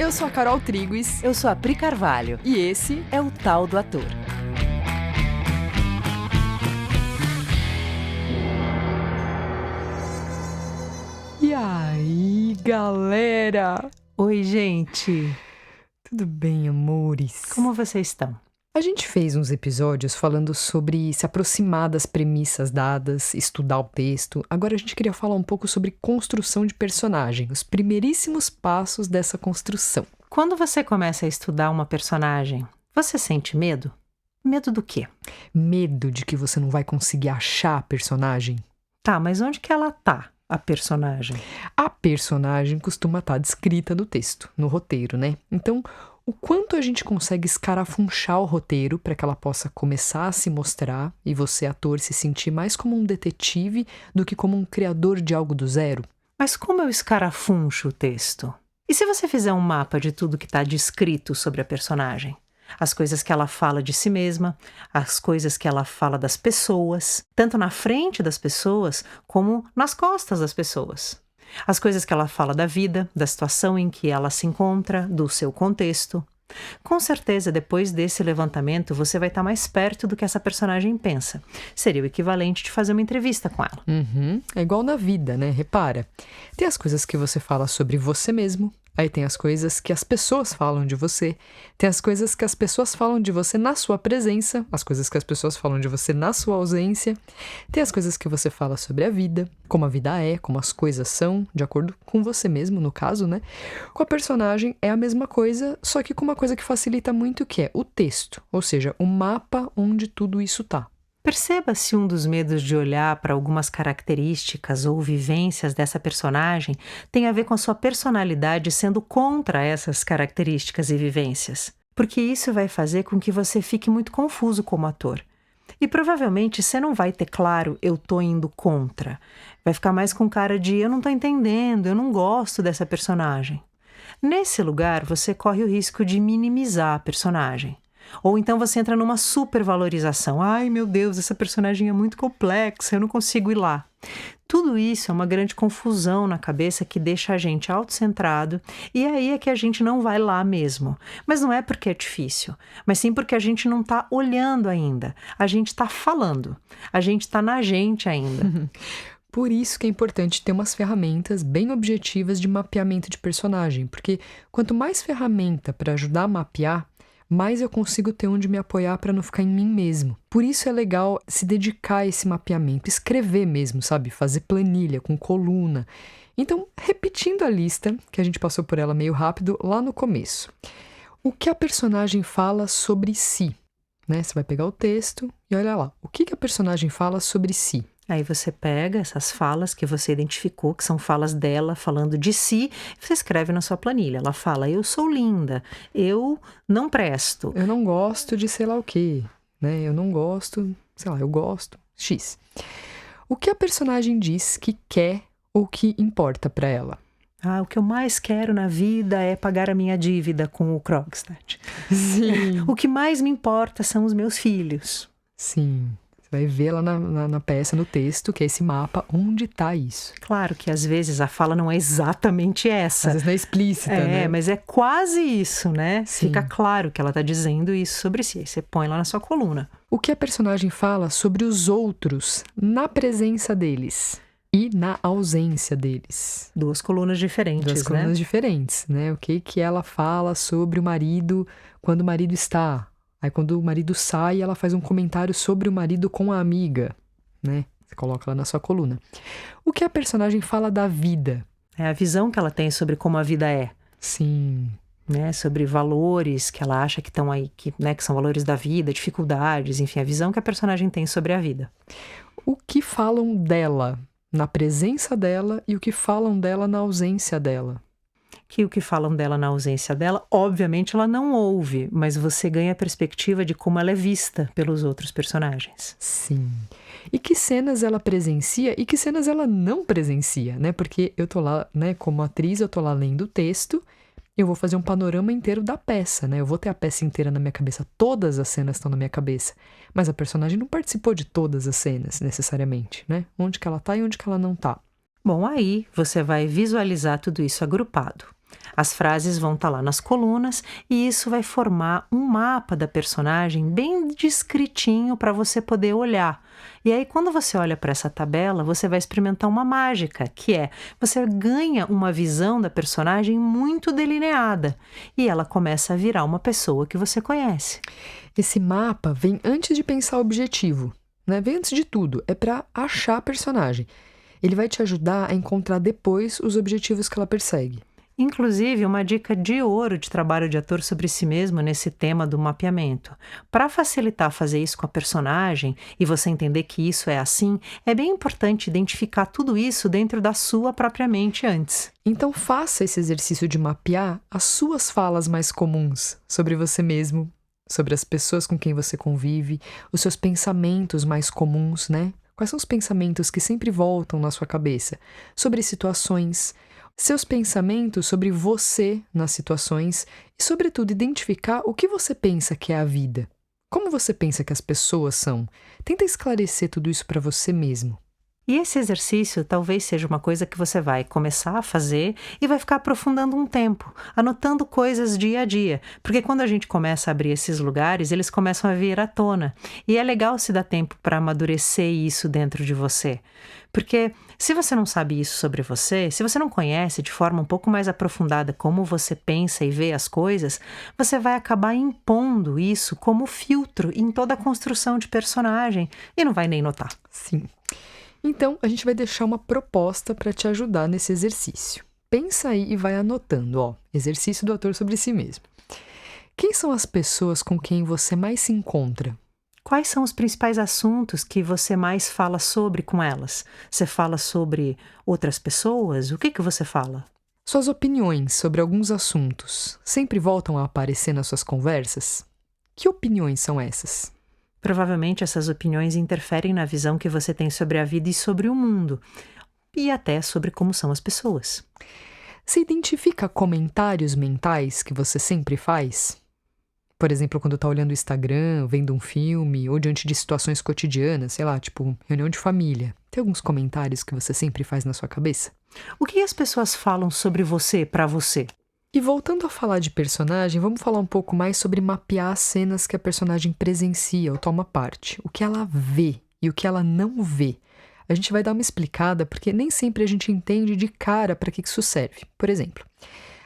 Eu sou a Carol Triguis. Eu sou a Pri Carvalho. E esse é o Tal do Ator. E aí, galera? Oi, gente. Tudo bem, amores? Como vocês estão? A gente fez uns episódios falando sobre se aproximar das premissas dadas, estudar o texto. Agora a gente queria falar um pouco sobre construção de personagem, os primeiríssimos passos dessa construção. Quando você começa a estudar uma personagem, você sente medo? Medo do quê? Medo de que você não vai conseguir achar a personagem. Tá, mas onde que ela tá, a personagem? A personagem costuma estar descrita no texto, no roteiro, né? Então, o quanto a gente consegue escarafunchar o roteiro para que ela possa começar a se mostrar e você, ator, se sentir mais como um detetive do que como um criador de algo do zero? Mas como eu escarafuncho o texto? E se você fizer um mapa de tudo que está descrito sobre a personagem? As coisas que ela fala de si mesma, as coisas que ela fala das pessoas, tanto na frente das pessoas como nas costas das pessoas. As coisas que ela fala da vida, da situação em que ela se encontra, do seu contexto. Com certeza, depois desse levantamento, você vai estar mais perto do que essa personagem pensa. Seria o equivalente de fazer uma entrevista com ela. É igual na vida, né? Repara. Tem as coisas que você fala sobre você mesmo. Aí tem as coisas que as pessoas falam de você, tem as coisas que as pessoas falam de você na sua presença, as coisas que as pessoas falam de você na sua ausência, tem as coisas que você fala sobre a vida, como a vida é, como as coisas são, de acordo com você mesmo, no caso, né? Com a personagem é a mesma coisa, só que com uma coisa que facilita muito, que é o texto, ou seja, o mapa onde tudo isso tá. Perceba se um dos medos de olhar para algumas características ou vivências dessa personagem tem a ver com a sua personalidade sendo contra essas características e vivências. Porque isso vai fazer com que você fique muito confuso como ator. E provavelmente você não vai ter claro, eu tô indo contra. Vai ficar mais com cara de, eu não tô entendendo, eu não gosto dessa personagem. Nesse lugar, você corre o risco de minimizar a personagem. Ou então você entra numa supervalorização. Ai, meu Deus, essa personagem é muito complexa, eu não consigo ir lá. Tudo isso é uma grande confusão na cabeça que deixa a gente autocentrado e aí é que a gente não vai lá mesmo. Mas não é porque é difícil, mas sim porque a gente não está olhando ainda. A gente está falando, a gente está na gente ainda. Por isso que é importante ter umas ferramentas bem objetivas de mapeamento de personagem, porque quanto mais ferramenta para ajudar a mapear, mais eu consigo ter onde me apoiar para não ficar em mim mesmo. Por isso é legal se dedicar a esse mapeamento, escrever mesmo, sabe? Fazer planilha com coluna. Então, repetindo a lista, que a gente passou por ela meio rápido lá no começo. O que a personagem fala sobre si? Né? Você vai pegar o texto e olha lá. O que a personagem fala sobre si? Aí você pega essas falas que você identificou, que são falas dela falando de si, e você escreve na sua planilha. Ela fala, eu sou linda, eu não presto. Eu não gosto de sei lá o quê, né? Eu não gosto, sei lá, eu gosto, X. O que a personagem diz que quer ou que importa pra ela? O que eu mais quero na vida é pagar a minha dívida com o Krogstad. Sim. O que mais me importa são os meus filhos. Sim. Você vai ver lá na peça, no texto, que é esse mapa, onde está isso. Claro que às vezes a fala não é exatamente essa. Às vezes não é explícita, né? Mas é quase isso, né? Sim. Fica claro que ela está dizendo isso sobre si. Aí você põe lá na sua coluna. O que a personagem fala sobre os outros na presença deles e na ausência deles. Duas colunas diferentes, Duas colunas diferentes, né? O que ela fala sobre o marido quando o marido está... Aí quando o marido sai, ela faz um comentário sobre o marido com a amiga, né? Você coloca lá na sua coluna. O que a personagem fala da vida? É a visão que ela tem sobre como a vida é. Sim. Né? Sobre valores que ela acha que estão aí, que são valores da vida, dificuldades, enfim, a visão que a personagem tem sobre a vida. O que falam dela na presença dela e o que falam dela na ausência dela? Que o que falam dela na ausência dela, obviamente ela não ouve, mas você ganha a perspectiva de como ela é vista pelos outros personagens. Sim. E que cenas ela presencia e que cenas ela não presencia, né? Porque eu tô lá, né, como atriz, eu tô lá lendo o texto, eu vou fazer um panorama inteiro da peça, né? Eu vou ter a peça inteira na minha cabeça, todas as cenas estão na minha cabeça, mas a personagem não participou de todas as cenas, necessariamente, né? Onde que ela tá e onde que ela não tá. Bom, aí você vai visualizar tudo isso agrupado. As frases vão estar lá nas colunas e isso vai formar um mapa da personagem bem descritinho para você poder olhar. E aí, quando você olha para essa tabela, você vai experimentar uma mágica, que é você ganha uma visão da personagem muito delineada e ela começa a virar uma pessoa que você conhece. Esse mapa vem antes de pensar o objetivo, né? Vem antes de tudo, é para achar a personagem. Ele vai te ajudar a encontrar depois os objetivos que ela persegue. Inclusive, uma dica de ouro de trabalho de ator sobre si mesmo nesse tema do mapeamento. Para facilitar fazer isso com a personagem e você entender que isso é assim, é bem importante identificar tudo isso dentro da sua própria mente antes. Então faça esse exercício de mapear as suas falas mais comuns sobre você mesmo, sobre as pessoas com quem você convive, os seus pensamentos mais comuns, né? Quais são os pensamentos que sempre voltam na sua cabeça? Sobre situações, seus pensamentos sobre você nas situações e, sobretudo, identificar o que você pensa que é a vida. Como você pensa que as pessoas são? Tenta esclarecer tudo isso para você mesmo. E esse exercício talvez seja uma coisa que você vai começar a fazer e vai ficar aprofundando um tempo, anotando coisas dia a dia, porque quando a gente começa a abrir esses lugares, eles começam a vir à tona. E é legal se dar tempo para amadurecer isso dentro de você. Porque se você não sabe isso sobre você, se você não conhece de forma um pouco mais aprofundada como você pensa e vê as coisas, você vai acabar impondo isso como filtro em toda a construção de personagem e não vai nem notar. Sim. Então, a gente vai deixar uma proposta para te ajudar nesse exercício. Pensa aí e vai anotando, ó, exercício do ator sobre si mesmo. Quem são as pessoas com quem você mais se encontra? Quais são os principais assuntos que você mais fala sobre com elas? Você fala sobre outras pessoas? O que você fala? Suas opiniões sobre alguns assuntos sempre voltam a aparecer nas suas conversas? Que opiniões são essas? Provavelmente essas opiniões interferem na visão que você tem sobre a vida e sobre o mundo, e até sobre como são as pessoas. Você identifica comentários mentais que você sempre faz? Por exemplo, quando está olhando o Instagram, vendo um filme, ou diante de situações cotidianas, sei lá, tipo reunião de família. Tem alguns comentários que você sempre faz na sua cabeça? O que as pessoas falam sobre você para você? E voltando a falar de personagem, vamos falar um pouco mais sobre mapear as cenas que a personagem presencia ou toma parte. O que ela vê e o que ela não vê. A gente vai dar uma explicada porque nem sempre a gente entende de cara para que isso serve. Por exemplo,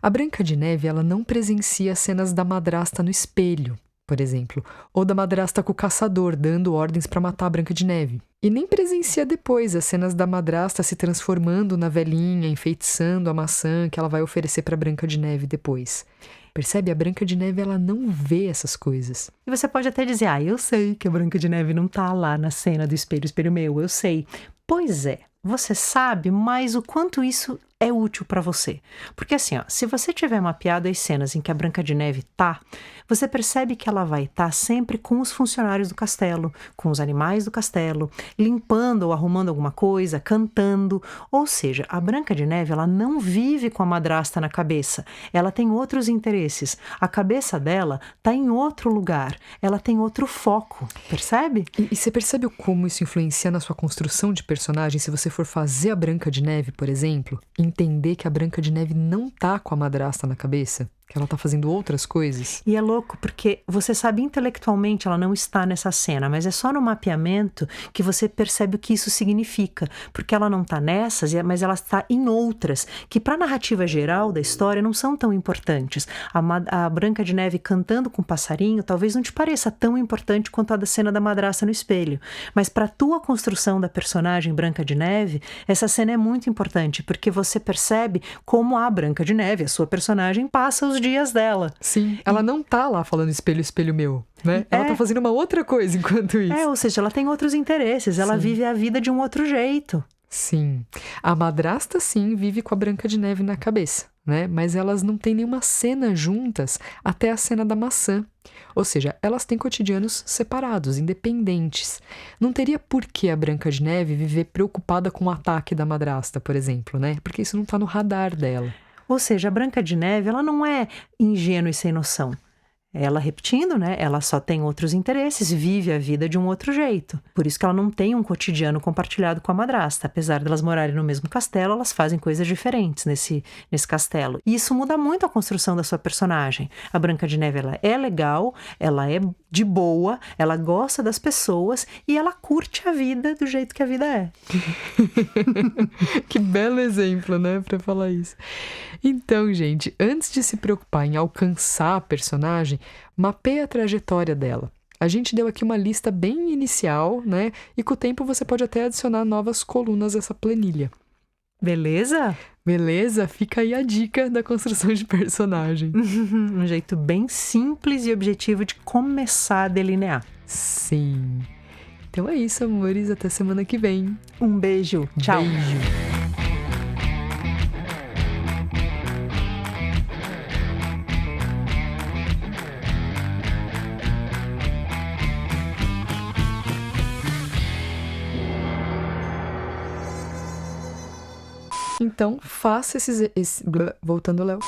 a Branca de Neve ela não presencia cenas da madrasta no espelho, por exemplo, ou da madrasta com o caçador dando ordens para matar a Branca de Neve. E nem presencia depois as cenas da madrasta se transformando na velhinha, enfeitiçando a maçã que ela vai oferecer para Branca de Neve depois. Percebe? A Branca de Neve ela não vê essas coisas. E você pode até dizer, eu sei que a Branca de Neve não tá lá na cena do espelho, espelho meu, eu sei. Pois é, você sabe, mas o quanto isso é útil para você. Porque assim, se você tiver mapeado as cenas em que a Branca de Neve tá, você percebe que ela vai estar sempre com os funcionários do castelo, com os animais do castelo, limpando ou arrumando alguma coisa, cantando. Ou seja, a Branca de Neve ela não vive com a madrasta na cabeça. Ela tem outros interesses. A cabeça dela tá em outro lugar. Ela tem outro foco. Percebe? E você percebe como isso influencia na sua construção de personagem se você for fazer a Branca de Neve, por exemplo? Entender que a Branca de Neve não tá com a madrasta na cabeça, que ela tá fazendo outras coisas. E é louco porque você sabe intelectualmente ela não está nessa cena, mas é só no mapeamento que você percebe o que isso significa, porque ela não tá nessas, mas ela está em outras, que para a narrativa geral da história não são tão importantes. A Branca de Neve cantando com o passarinho talvez não te pareça tão importante quanto a da cena da madrasta no espelho, mas para a tua construção da personagem Branca de Neve, essa cena é muito importante, porque você percebe como a Branca de Neve, a sua personagem, passa os dias dela. Sim, ela não tá lá falando espelho, espelho meu, né? Ela tá fazendo uma outra coisa enquanto isso. Ou seja, ela tem outros interesses, ela vive a vida de um outro jeito. Sim, a madrasta sim vive com a Branca de Neve na cabeça, né? Mas elas não têm nenhuma cena juntas até a cena da maçã. Ou seja, elas têm cotidianos separados, independentes. Não teria por que a Branca de Neve viver preocupada com o ataque da madrasta, por exemplo, né? Porque isso não tá no radar dela. Ou seja, a Branca de Neve, ela não é ingênua e sem noção. Ela, repetindo, né? Ela só tem outros interesses, vive a vida de um outro jeito. Por isso que ela não tem um cotidiano compartilhado com a madrasta. Apesar de elas morarem no mesmo castelo, elas fazem coisas diferentes nesse castelo. E isso muda muito a construção da sua personagem. A Branca de Neve, ela é legal, ela é de boa, ela gosta das pessoas e ela curte a vida do jeito que a vida é. Que belo exemplo, né, para falar isso. Então, gente, antes de se preocupar em alcançar a personagem, mapeie a trajetória dela. A gente deu aqui uma lista bem inicial, né? E com o tempo você pode até adicionar novas colunas a essa planilha. Beleza? Beleza? Fica aí a dica da construção de personagem. Um jeito bem simples e objetivo de começar a delinear. Sim. Então é isso, amores. Até semana que vem. Um beijo. Tchau. Beijo. Então, faça voltando, Léo.